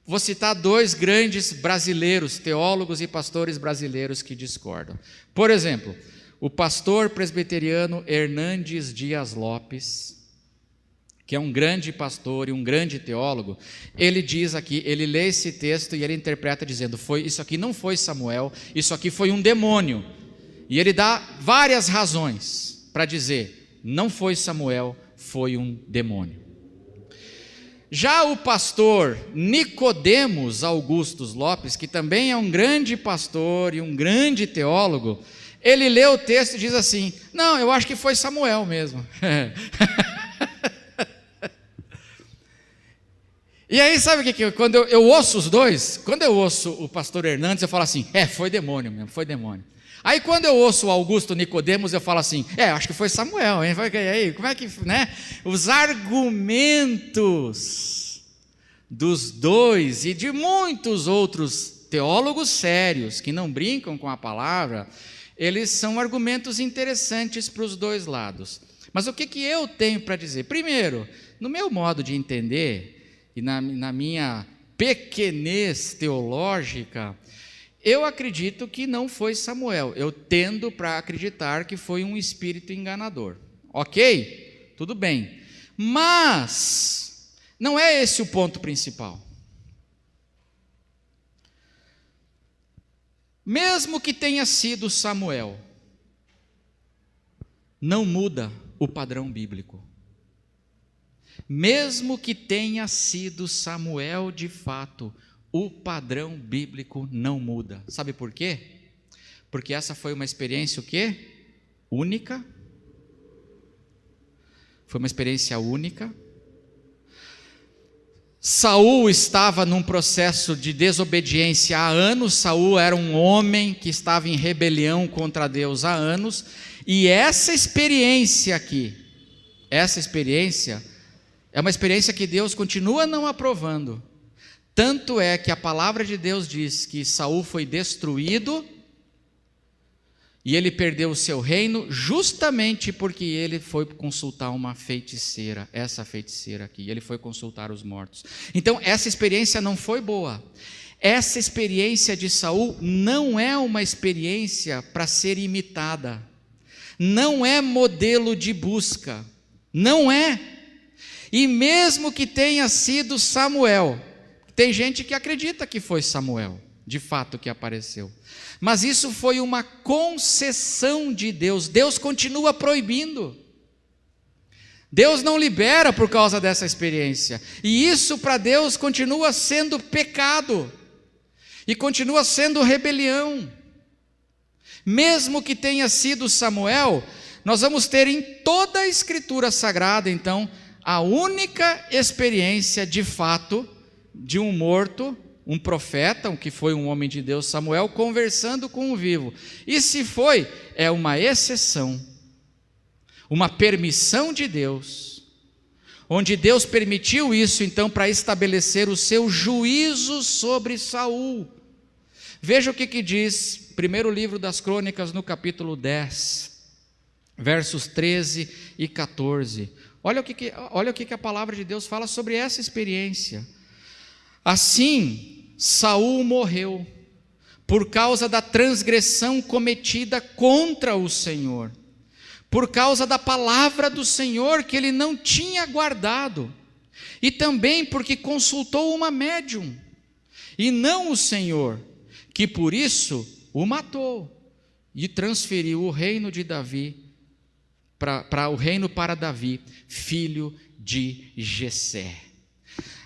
Vou citar dois grandes brasileiros, teólogos e pastores brasileiros que discordam. Por exemplo, o pastor presbiteriano Hernandes Dias Lopes, que é um grande pastor e um grande teólogo, ele diz aqui, ele lê esse texto e ele interpreta dizendo: isso aqui não foi Samuel, isso aqui foi um demônio. E ele dá várias razões para dizer: não foi Samuel, foi um demônio. Já o pastor Nicodemos Augustus Lopes, que também é um grande pastor e um grande teólogo, ele lê o texto e diz assim: não, eu acho que foi Samuel mesmo. E aí sabe o que quando eu ouço os dois, quando eu ouço o pastor Hernandes, eu falo assim: foi demônio mesmo, foi demônio. Aí quando eu ouço o Augusto Nicodemos, eu falo assim: acho que foi Samuel, hein? E aí, como é que, né? Os argumentos dos dois e de muitos outros teólogos sérios, que não brincam com a palavra, eles são argumentos interessantes para os dois lados. Mas o que eu tenho para dizer? Primeiro, no meu modo de entender, e na minha pequenez teológica, eu acredito que não foi Samuel. Eu tendo para acreditar que foi um espírito enganador. Ok? Tudo bem. Mas não é esse o ponto principal. Mesmo que tenha sido Samuel, não muda o padrão bíblico. Mesmo que tenha sido Samuel de fato, o padrão bíblico não muda. Sabe por quê? Porque essa foi uma experiência o quê? Única. Foi uma experiência única. Saul estava num processo de desobediência há anos. Saul era um homem que estava em rebelião contra Deus há anos. E essa experiência aqui, essa experiência é uma experiência que Deus continua não aprovando. Tanto é que a palavra de Deus diz que Saul foi destruído e ele perdeu o seu reino justamente porque ele foi consultar uma feiticeira, essa feiticeira aqui, ele foi consultar os mortos. Então essa experiência não foi boa. Essa experiência de Saul não é uma experiência para ser imitada. Não é modelo de busca. Não é. E mesmo que tenha sido Samuel, tem gente que acredita que foi Samuel, de fato, que apareceu. Mas isso foi uma concessão de Deus. Deus continua proibindo. Deus não libera por causa dessa experiência. E isso para Deus continua sendo pecado. E continua sendo rebelião. Mesmo que tenha sido Samuel, nós vamos ter em toda a Escritura Sagrada, então, a única experiência de fato de um morto, um profeta, que foi um homem de Deus, Samuel, conversando com o vivo. E se foi, é uma exceção, uma permissão de Deus, onde Deus permitiu isso, então, para estabelecer o seu juízo sobre Saul. Veja o que diz, primeiro livro das Crônicas, no capítulo 10, versos 13 e 14. Olha o que a palavra de Deus fala sobre essa experiência. Assim, Saul morreu por causa da transgressão cometida contra o Senhor, por causa da palavra do Senhor que ele não tinha guardado, e também porque consultou uma médium, e não o Senhor, que por isso o matou, e transferiu o reino de Davi, para o reino para Davi, filho de Jessé.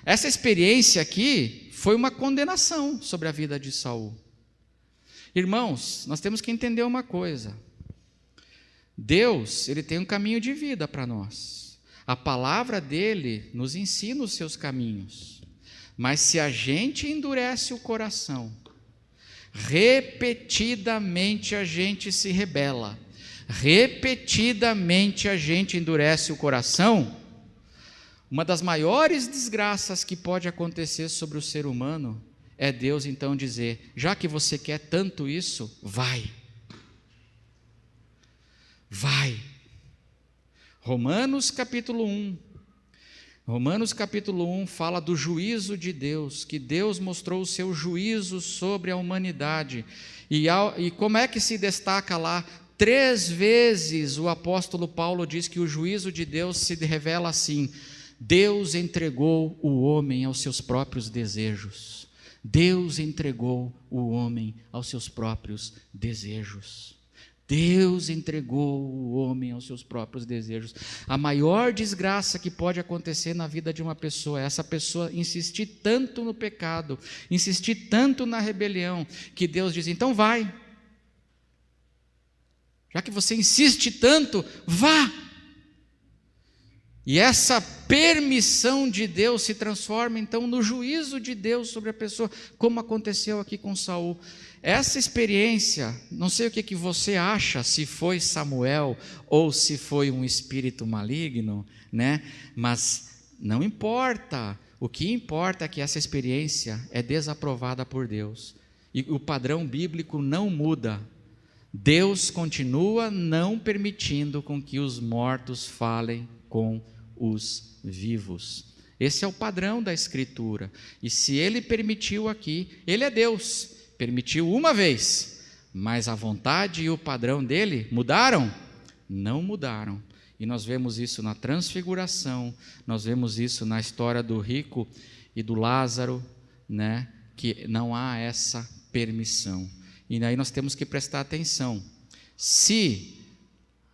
Essa experiência aqui foi uma condenação sobre a vida de Saul. Irmãos, nós temos que entender uma coisa. Deus, ele tem um caminho de vida para nós. A palavra dele nos ensina os seus caminhos. Mas se a gente endurece o coração, repetidamente a gente se rebela, repetidamente a gente endurece o coração, uma das maiores desgraças que pode acontecer sobre o ser humano é Deus então dizer: já que você quer tanto isso, vai. Romanos capítulo 1 fala do juízo de Deus, que Deus mostrou o seu juízo sobre a humanidade, e como é que se destaca lá? 3 vezes o apóstolo Paulo diz que o juízo de Deus se revela assim: Deus entregou o homem aos seus próprios desejos. Deus entregou o homem aos seus próprios desejos. Deus entregou o homem aos seus próprios desejos. A maior desgraça que pode acontecer na vida de uma pessoa é essa pessoa insistir tanto no pecado, insistir tanto na rebelião, que Deus diz: então vai. Já que você insiste tanto, vá. E essa permissão de Deus se transforma então no juízo de Deus sobre a pessoa, como aconteceu aqui com Saul. Essa experiência, não sei o que você acha, se foi Samuel ou se foi um espírito maligno, né? Mas não importa. O que importa é que essa experiência é desaprovada por Deus. E o padrão bíblico não muda. Deus continua não permitindo com que os mortos falem com os vivos. Esse é o padrão da Escritura. E se ele permitiu aqui, ele é Deus. Permitiu uma vez, mas a vontade e o padrão dele mudaram? Não mudaram. E nós vemos isso na transfiguração, nós vemos isso na história do rico e do Lázaro, né? Que não há essa permissão. E aí nós temos que prestar atenção. Se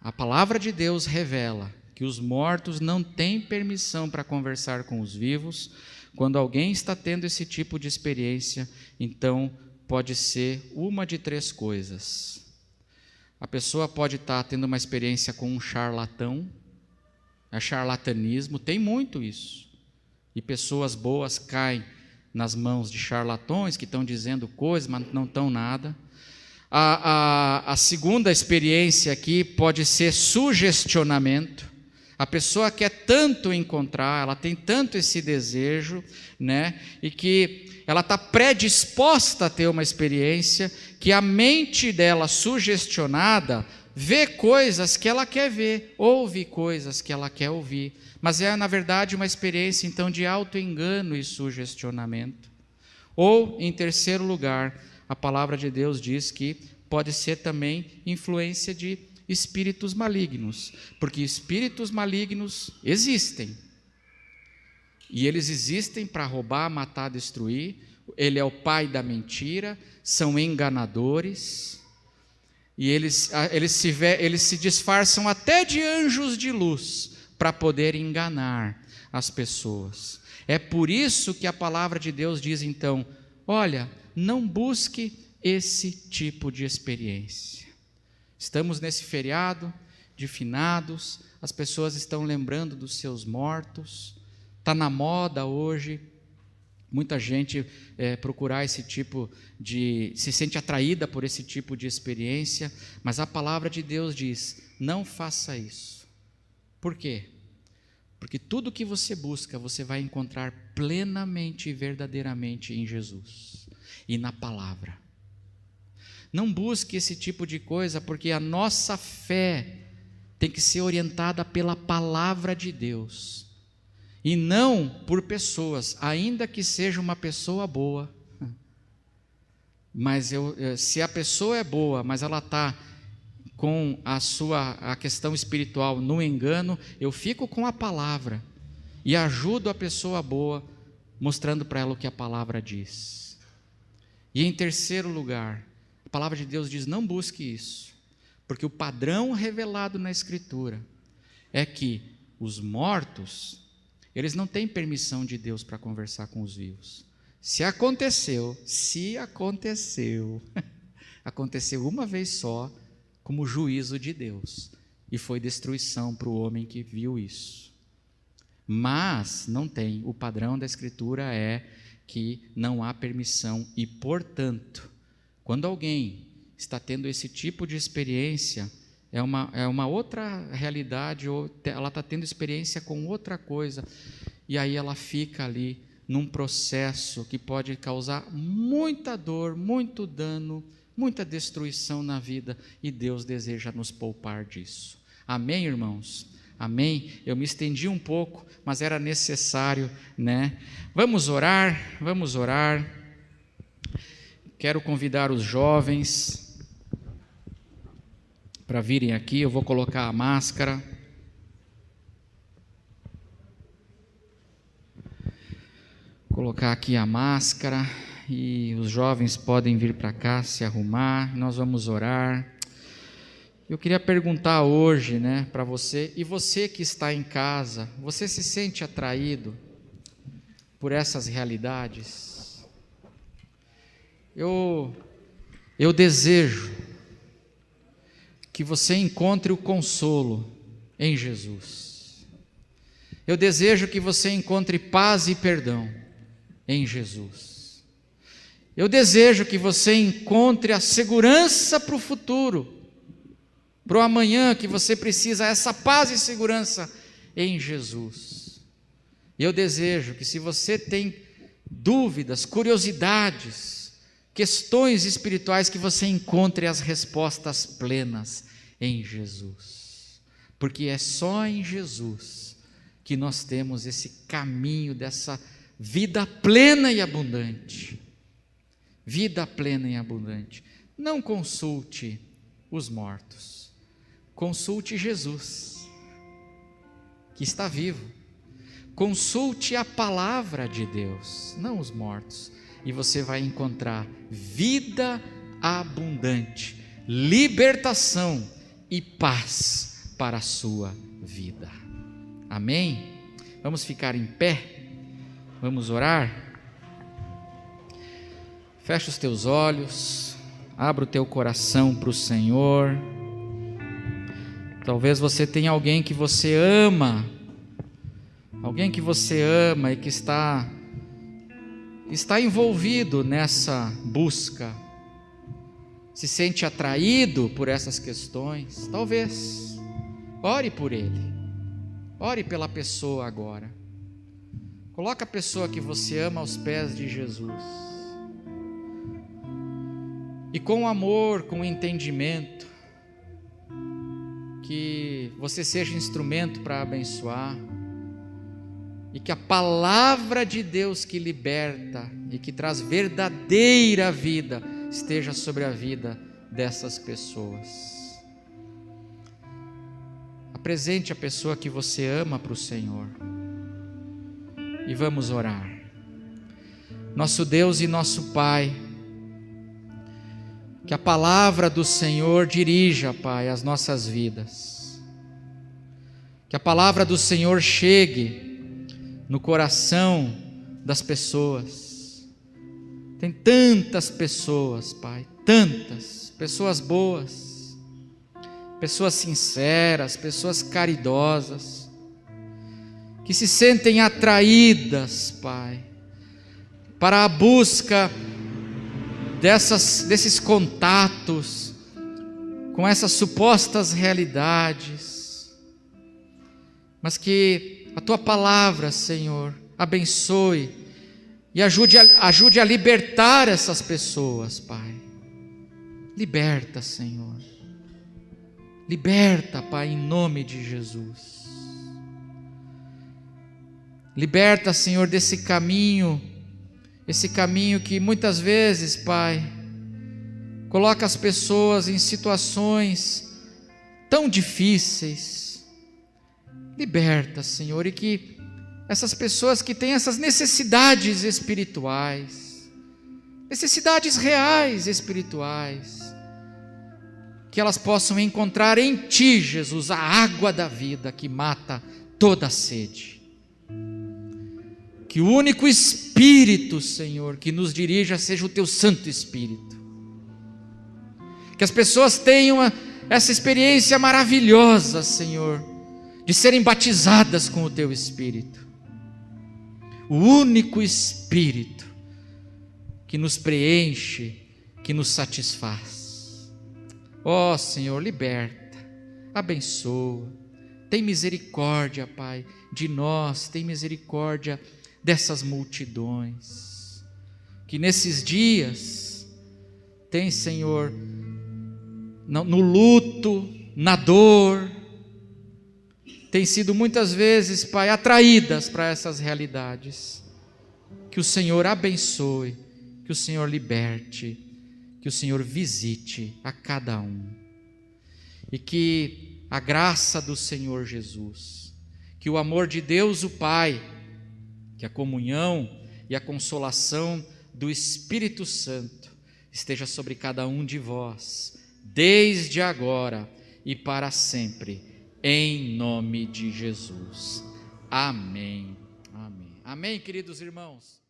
a palavra de Deus revela que os mortos não têm permissão para conversar com os vivos, quando alguém está tendo esse tipo de experiência, então pode ser uma de 3 coisas. A pessoa pode estar tendo uma experiência com um charlatão, é charlatanismo, tem muito isso. E pessoas boas caem nas mãos de charlatões que estão dizendo coisas, mas não estão nada. A segunda experiência aqui pode ser sugestionamento. A pessoa quer tanto encontrar, ela tem tanto esse desejo, né? E que ela está predisposta a ter uma experiência, que a mente dela sugestionada vê coisas que ela quer ver, ouve coisas que ela quer ouvir, mas é na verdade uma experiência então de autoengano e sugestionamento. Ou, em terceiro lugar, a palavra de Deus diz que pode ser também influência de espíritos malignos, porque espíritos malignos existem, e eles existem para roubar, matar, destruir. Ele é o pai da mentira, são enganadores, e eles se disfarçam até de anjos de luz para poder enganar as pessoas. É por isso que a palavra de Deus diz então: olha, não busque esse tipo de experiência. Estamos nesse feriado de finados, as pessoas estão lembrando dos seus mortos, está na moda hoje Muita gente procurar esse tipo se sente atraída por esse tipo de experiência, mas a palavra de Deus diz: não faça isso. Por quê? Porque tudo que você busca, você vai encontrar plenamente e verdadeiramente em Jesus e na palavra. Não busque esse tipo de coisa, porque a nossa fé tem que ser orientada pela palavra de Deus, e não por pessoas, ainda que seja uma pessoa boa. Mas se a pessoa é boa, mas ela está com a questão espiritual no engano, eu fico com a palavra e ajudo a pessoa boa, mostrando para ela o que a palavra diz. E em terceiro lugar, a palavra de Deus diz: não busque isso, porque o padrão revelado na Escritura é que os mortos, eles não têm permissão de Deus para conversar com os vivos. Se aconteceu uma vez só, como juízo de Deus, e foi destruição para o homem que viu isso. Mas não tem, o padrão da Escritura é que não há permissão, e portanto, quando alguém está tendo esse tipo de experiência, é uma outra realidade, ou ela está tendo experiência com outra coisa, e aí ela fica ali num processo que pode causar muita dor, muito dano, muita destruição na vida, e Deus deseja nos poupar disso. Amém, irmãos? Amém? Eu me estendi um pouco, mas era necessário, né? Vamos orar. Quero convidar os jovens para virem aqui. Eu vou colocar a máscara. Colocar aqui a máscara, e os jovens podem vir para cá se arrumar. Nós vamos orar. Eu queria perguntar hoje, né, para você, e você que está em casa, você se sente atraído por essas realidades? Eu desejo que você encontre o consolo em Jesus. Eu desejo que você encontre paz e perdão em Jesus. Eu desejo que você encontre a segurança para o futuro, para o amanhã, que você precisa, essa paz e segurança em Jesus. E eu desejo que, se você tem dúvidas, curiosidades, questões espirituais, que você encontre as respostas plenas em Jesus, porque é só em Jesus que nós temos esse caminho dessa vida plena e abundante. Vida plena e abundante. Não consulte os mortos, consulte Jesus, que está vivo. Consulte a palavra de Deus, não os mortos, e você vai encontrar vida abundante, libertação e paz para a sua vida. Amém? Vamos ficar em pé, vamos orar. Fecha os teus olhos, abra o teu coração para o Senhor. Talvez você tenha alguém que você ama e que está envolvido nessa busca, se sente atraído por essas questões. Talvez, ore por ele, ore pela pessoa agora. Coloca a pessoa que você ama aos pés de Jesus. E com amor, com entendimento, que você seja instrumento para abençoar, e que a palavra de Deus que liberta e que traz verdadeira vida esteja sobre a vida dessas pessoas. Apresente a pessoa que você ama para o Senhor e vamos orar. Nosso Deus e nosso Pai, que a palavra do Senhor dirija, Pai, as nossas vidas. Que a palavra do Senhor chegue no coração das pessoas. Tem tantas pessoas, Pai, tantas pessoas boas, pessoas sinceras, pessoas caridosas, que se sentem atraídas, Pai, para a busca desses contatos com essas supostas realidades, mas que a Tua palavra, Senhor, abençoe e ajude a libertar essas pessoas, Pai. Liberta, Senhor. Liberta, Pai, em nome de Jesus. Liberta, Senhor, desse caminho, esse caminho que muitas vezes, Pai, coloca as pessoas em situações tão difíceis. Liberta, Senhor, e que essas pessoas que têm essas necessidades espirituais, necessidades reais espirituais, que elas possam encontrar em Ti, Jesus, a água da vida que mata toda a sede. Que o único Espírito, Senhor, que nos dirija seja o Teu Santo Espírito. Que as pessoas tenham essa experiência maravilhosa, Senhor, de serem batizadas com o Teu Espírito. O único Espírito que nos preenche, que nos satisfaz. Ó Senhor, liberta, abençoa, tem misericórdia, Pai, de nós, tem misericórdia dessas multidões, que nesses dias tem, Senhor, no luto, na dor, tem sido muitas vezes, Pai, atraídas para essas realidades. Que o Senhor abençoe, que o Senhor liberte, que o Senhor visite a cada um, e que a graça do Senhor Jesus, que o amor de Deus o Pai, que a comunhão e a consolação do Espírito Santo esteja sobre cada um de vós, desde agora e para sempre, em nome de Jesus. Amém. Amém. Amém, queridos irmãos.